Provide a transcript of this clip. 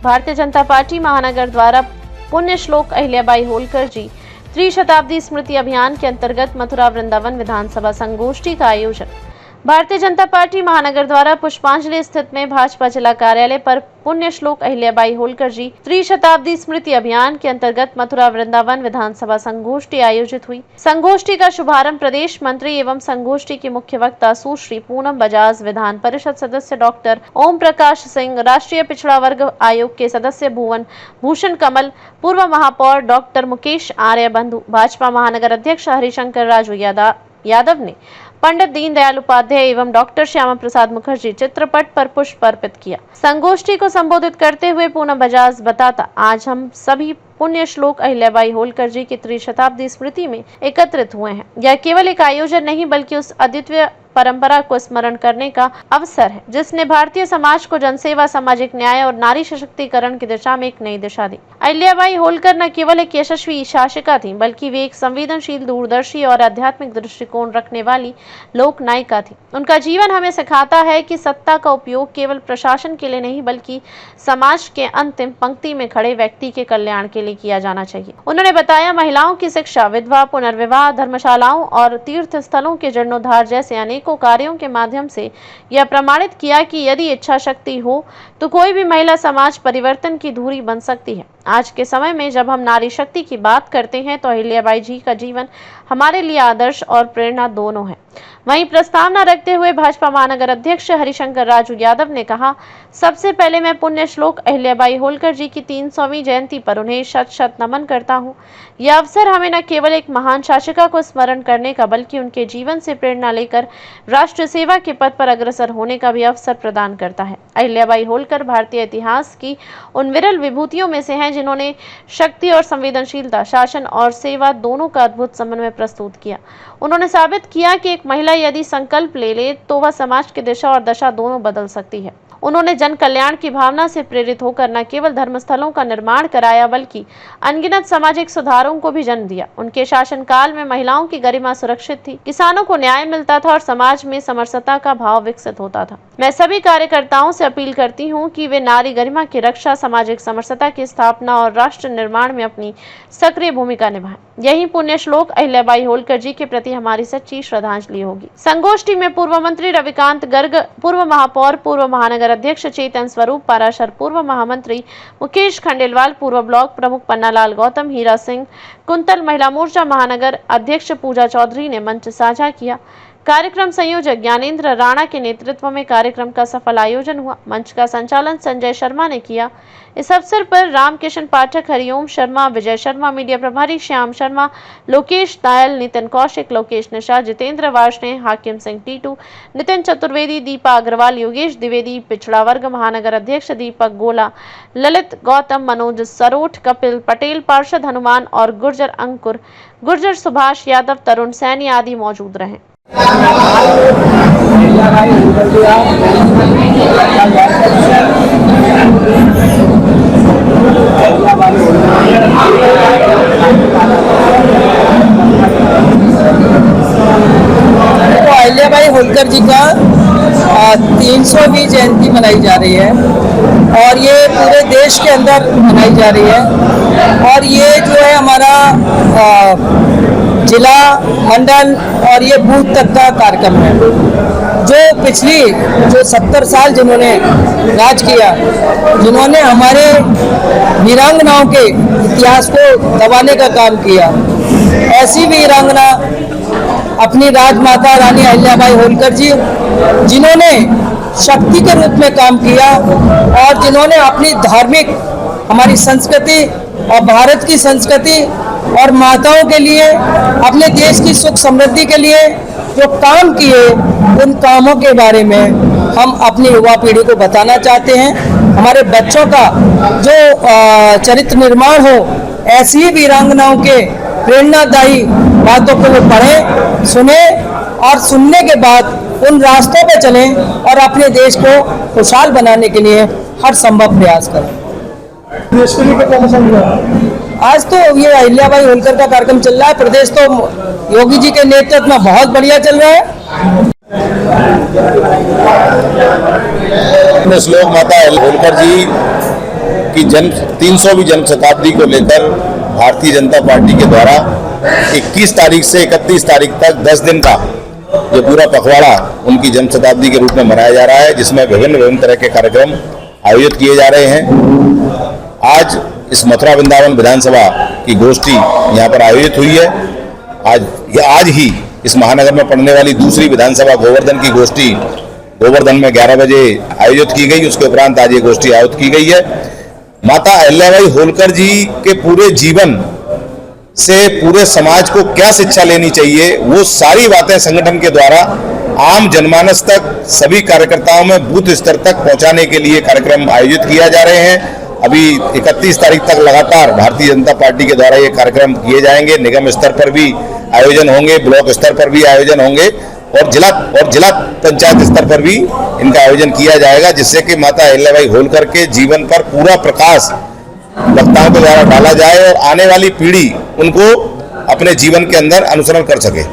Bharatiya Janata party महानगर द्वारा पुण्य श्लोक अहिल्याबाई होलकर जी त्रिशताब्दी स्मृति अभियान के अंतर्गत मथुरा वृंदावन विधानसभा संगोष्ठी का आयोजन। भारतीय जनता पार्टी महानगर द्वारा पुष्पांजलि स्थित में भाजपा जिला कार्यालय पर पुण्य श्लोक अहिल्याबाई होलकर जी त्रिशताब्दी स्मृति अभियान के अंतर्गत मथुरा वृंदावन विधानसभा संगोष्ठी आयोजित हुई। संगोष्ठी का शुभारंभ प्रदेश मंत्री एवं संगोष्ठी की मुख्य वक्ता सुश्री पूनम बजाज, विधान परिषद सदस्य डॉक्टर ओम प्रकाश सिंह, राष्ट्रीय पिछड़ा वर्ग आयोग के सदस्य भुवन भूषण कमल, पूर्व महापौर डॉक्टर मुकेश आर्य बंधु, भाजपा महानगर अध्यक्ष हरिशंकर राजू यादव ने पंडित दीनदयाल उपाध्याय एवं डॉक्टर श्यामा प्रसाद मुखर्जी चित्रपट पर पुष्प अर्पित किया। संगोष्ठी को संबोधित करते हुए पूनम बजाज बताता, आज हम सभी पुण्य श्लोक अहिल्याबाई होलकर जी की त्रिशताब्दी स्मृति में एकत्रित हुए हैं। यह केवल एक आयोजन नहीं बल्कि उस अद्वितीय परंपरा को स्मरण करने का अवसर है जिसने भारतीय समाज को जनसेवा, सामाजिक न्याय और नारी सशक्तिकरण की दिशा में एक नई दिशा दी। अहिल्याबाई होलकर न केवल एक यशस्वी शासिका थी बल्कि वे एक संवेदनशील, दूरदर्शी और आध्यात्मिक दृष्टिकोण रखने वाली लोक नायिका थी। उनका जीवन हमें सिखाता है कि सत्ता का उपयोग केवल प्रशासन के लिए नहीं बल्कि समाज के अंतिम पंक्ति में खड़े व्यक्ति के कल्याण के लिए किया जाना चाहिए। उन्होंने बताया, महिलाओं की शिक्षा, विधवा पुनर्विवाह, धर्मशालाओं और तीर्थ स्थलों के जीर्णोद्धार जैसे अनेकों कार्यों के माध्यम से यह प्रमाणित किया कि यदि इच्छा शक्ति हो तो कोई भी महिला समाज परिवर्तन की धुरी बन सकती है। आज के समय में जब हम नारी शक्ति की बात करते हैं तो अहिल्याबाई जी का जीवन हमारे लिए आदर्श और प्रेरणा दोनों है। वहीं प्रस्तावना रखते हुए भाजपा महानगर अध्यक्ष हरिशंकर राजू यादव ने कहा, सबसे पहले मैं पुण्य श्लोक अहिल्याबाई होलकर जी की 300वीं जयंती पर उन्हें शत शत नमन करता हूं। यह अवसर हमें न केवल एक महान शासिका को स्मरण करने का बल्कि उनके जीवन से प्रेरणा लेकर राष्ट्र सेवा के पथ पर अग्रसर होने का भी अवसर प्रदान करता है। अहिल्याबाई होलकर भारतीय इतिहास की उन विरल विभूतियों में से हैं जिन्होंने शक्ति और संवेदनशीलता, शासन और सेवा दोनों का अद्भुत समन्वय प्रस्तुत किया। उन्होंने साबित किया कि एक महिला यदि संकल्प ले तो वह समाज की दिशा और दशा दोनों बदल सकती है। उन्होंने जन कल्याण की भावना से प्रेरित होकर न केवल धर्मस्थलों का निर्माण कराया बल्कि अनगिनत सामाजिक सुधारों को भी जन्म दिया। उनके शासनकाल में महिलाओं की गरिमा सुरक्षित थी, किसानों को न्याय मिलता था और समाज में समरसता का भाव विकसित होता था। मैं सभी कार्यकर्ताओं से अपील करती हूँ कि वे नारी गरिमा की रक्षा, सामाजिक समरसता की स्थापना और राष्ट्र निर्माण में अपनी सक्रिय भूमिका निभाएं। यही पुण्य श्लोक अहिल्याबाई होलकर जी के प्रति हमारी सच्ची श्रद्धांजलि होगी। संगोष्ठी में पूर्व मंत्री रविकांत गर्ग, पूर्व महापौर, पूर्व महानगर अध्यक्ष चेतन स्वरूप पाराशर, पूर्व महामंत्री मुकेश खंडेलवाल, पूर्व ब्लॉक प्रमुख पन्नालाल गौतम, हीरा सिंह कुंतल, महिला मोर्चा महानगर अध्यक्ष पूजा चौधरी ने मंच साझा किया। कार्यक्रम संयोजक ज्ञानेंद्र राणा के नेतृत्व में कार्यक्रम का सफल आयोजन हुआ। मंच का संचालन संजय शर्मा ने किया। इस अवसर पर रामकिशन पाठक, हरिओम शर्मा, विजय शर्मा, मीडिया प्रभारी श्याम शर्मा, लोकेश नायल, नितिन कौशिक, लोकेश निशा, जितेंद्र वार्ष्णे, हाकिम सिंह टीटू, नितिन चतुर्वेदी, दीपा अग्रवाल, योगेश द्विवेदी, पिछड़ा वर्ग महानगर अध्यक्ष दीपक गोला, ललित गौतम, मनोज सरोठ, कपिल पटेल, पार्षद हनुमान और गुर्जर अंकुर, गुर्जर सुभाष यादव, तरुण सैनी आदि मौजूद रहे। अहिल्याबाई होलकर जी का 300वीं जयंती मनाई जा रही है और ये पूरे देश के अंदर मनाई जा रही है और ये जो है हमारा जिला, मंडल और ये बूथ तक का कार्यक्रम है। जो पिछली 70 साल जिन्होंने राज किया, जिन्होंने हमारे वीरांगनाओं के इतिहास को दबाने का काम किया, ऐसी वीरांगना अपनी राजमाता रानी अहिल्याबाई होलकर जी, जिन्होंने शक्ति के रूप में काम किया और जिन्होंने अपनी धार्मिक, हमारी संस्कृति और भारत की संस्कृति और माताओं के लिए, अपने देश की सुख समृद्धि के लिए जो काम किए, उन कामों के बारे में हम अपनी युवा पीढ़ी को बताना चाहते हैं। हमारे बच्चों का जो चरित्र निर्माण हो, ऐसी ही वीरांगनाओं के प्रेरणादायी बातों को वो पढ़ें, सुने और सुनने के बाद उन रास्तों पे चलें और अपने देश को खुशहाल बनाने के लिए हर संभव प्रयास करें। आज तो ये अहिल्याबाई होलकर का कार्यक्रम चल रहा है। प्रदेश तो योगी जी के नेतृत्व में बहुत बढ़िया चल रहा है। श्लोक माता होलकर जी उनकी 300वीं जन्म शताब्दी को लेकर भारतीय जनता पार्टी के द्वारा 21 तारीख से 31 तारीख तक 10 दिन का ये पूरा पखवाड़ा उनकी जन्म शताब्दी के रूप में मनाया जा रहा है, जिसमें विभिन्न तरह के कार्यक्रम आयोजित किए जा रहे हैं। आज इस मथुरा वृंदावन विधानसभा की गोष्ठी यहाँ पर आयोजित हुई है। आज ही इस महानगर में पड़ने वाली दूसरी विधानसभा गोवर्धन की गोष्ठी गोवर्धन में 11 बजे आयोजित की गई। उसके उपरांत आज ये गोष्ठी आयोजित की गई है। माता अहिल्याबाई होलकर जी के पूरे जीवन से पूरे समाज को क्या शिक्षा लेनी चाहिए, वो सारी बातें संगठन के द्वारा आम जनमानस तक सभी कार्यकर्ताओं में बूथ स्तर तक पहुंचाने के लिए कार्यक्रम आयोजित किया जा रहे हैं। अभी 31 तारीख तक लगातार भारतीय जनता पार्टी के द्वारा ये कार्यक्रम किए जाएंगे। निगम स्तर पर भी आयोजन होंगे, ब्लॉक स्तर पर भी आयोजन होंगे और जिला पंचायत स्तर पर भी इनका आयोजन किया जाएगा, जिससे कि माता अहिल्याबाई होलकर के जीवन पर पूरा प्रकाश वक्ताओं के द्वारा डाला जाए और आने वाली पीढ़ी उनको अपने जीवन के अंदर अनुसरण कर सके।